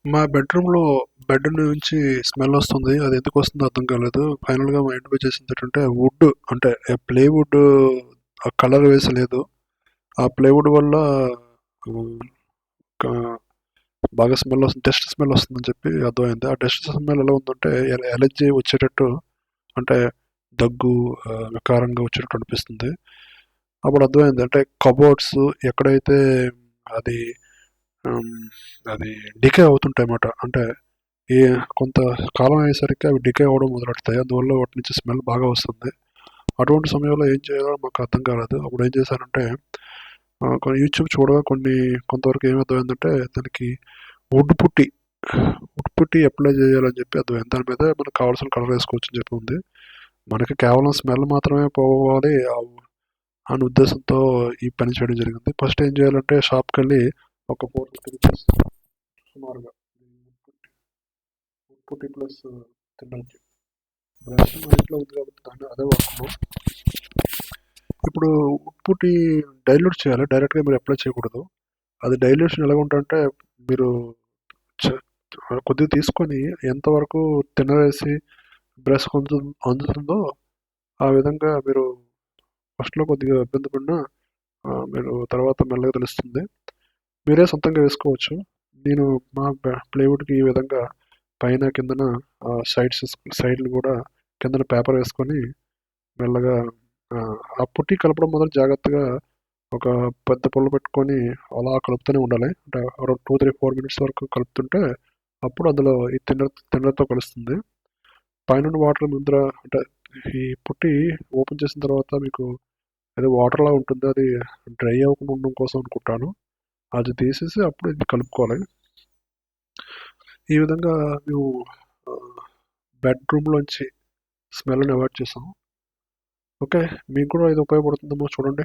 మా బెడ్రూమ్లో బెడ్ నుంచి స్మెల్ వస్తుంది. అది ఎందుకు వస్తుందో అర్థం కాలేదు. ఫైనల్గా మా ఇంటిపై చేసింది ఏంటంటే వుడ్, అంటే ప్లేవుడ్ కలర్ వేసలేదు. ఆ ప్లేవుడ్ వల్ల ఉమ్, క- బాగా స్మెల్ వస్తుంది, డస్ట్ స్మెల్ వస్తుందని చెప్పి అర్థమైంది. ఆ డస్ట్ స్మెల్ ఎలా ఉందంటే ఎలర్జీ వచ్చేటట్టు, అంటే దగ్గు, వికారంగా వచ్చేటట్టు అనిపిస్తుంది. అప్పుడు అర్థమైంది అంటే కబోర్డ్స్ ఎక్కడైతే అది ఉమ్, అది డికే అవుతుంటాయి అన్నమాట. అంటే ఈ కొంత కాలం అయ్యేసరికి అవి డికే అవ్వడం మొదలెడతాయి. అందువల్ల వాటి నుంచి స్మెల్ బాగా వస్తుంది. అటువంటి సమయంలో ఏం చేయాలో మాకు అర్థం కాలేదు. అప్పుడు ఏం చేశానంటే కొన్ని యూట్యూబ్ చూడగా కొంతవరకు ఏమి అర్థమైందంటే దానికి వుడ్ పుట్టి వుడ్ పుట్టి అప్లై చేయాలని చెప్పి అర్థమైంది. దాని మీద మనకు కావాల్సిన కలర్ వేసుకోవచ్చు అని చెప్పి ఉంది. మనకి కేవలం స్మెల్ మాత్రమే పోవాలి అనే ఉద్దేశంతో ఈ పని చేయడం జరిగింది. ఫస్ట్ ఏం చేయాలంటే షాప్కి వెళ్ళి ఒక 450 రూపీస్ సుమారుగా వుడ్ పుట్టి ప్లస్ తినడానికి బ్రష్ మా ఇంట్లో ఉంది కాబట్టి దాన్ని అదే వాడుకున్నాం. ఇప్పుడు ఉప్పుటి డైల్యూట్ చేయాలి, డైరెక్ట్గా మీరు అప్లై చేయకూడదు. అది డైల్యూషన్ ఎలాగ ఉంటుందంటే మీరు చ- కొద్దిగా తీసుకొని ఎంతవరకు తినవేసి బ్రష్ అందుతుందో ఆ విధంగా మీరు ఫస్ట్లో కొద్దిగా ఇబ్బంది పడినా మీరు తర్వాత మెల్లగా తెలుస్తుంది. మీరే సొంతంగా వేసుకోవచ్చు. నేను మా ప్లేవుడ్కి ఈ విధంగా పైన కిందన సైడ్స్ సైడ్లు కూడా కిందన పేపర్ వేసుకొని మెల్లగా ఆ ఆ పుట్టి కలపడం మొదలు జాగ్రత్తగా ఒక పెద్ద పుల్ల పెట్టుకొని అలా కలుపుతూనే ఉండాలి. అంటే 2, 3, 4 మినిట్స్ వరకు కలుపుతుంటే అప్పుడు అందులో ఈ తిన్నరతో కలుస్తుంది. పైనుండి వాటర్ ముందర అంటే ఈ పుట్టి ఓపెన్ చేసిన తర్వాత మీకు ఏదో వాటర్లా ఉంటుంది. అది డ్రై అవ్వకుండా ఉండడం కోసం అనుకుంటాను. అది తీసేసి అప్పుడు ఇది కలుపుకోవాలి. ఈ విధంగా మేము బెడ్రూమ్లోంచి స్మెల్ని అవాయిడ్ చేసాం. ఓకే, మీకు కూడా ఇది ఉపయోగపడుతుందేమో చూడండి.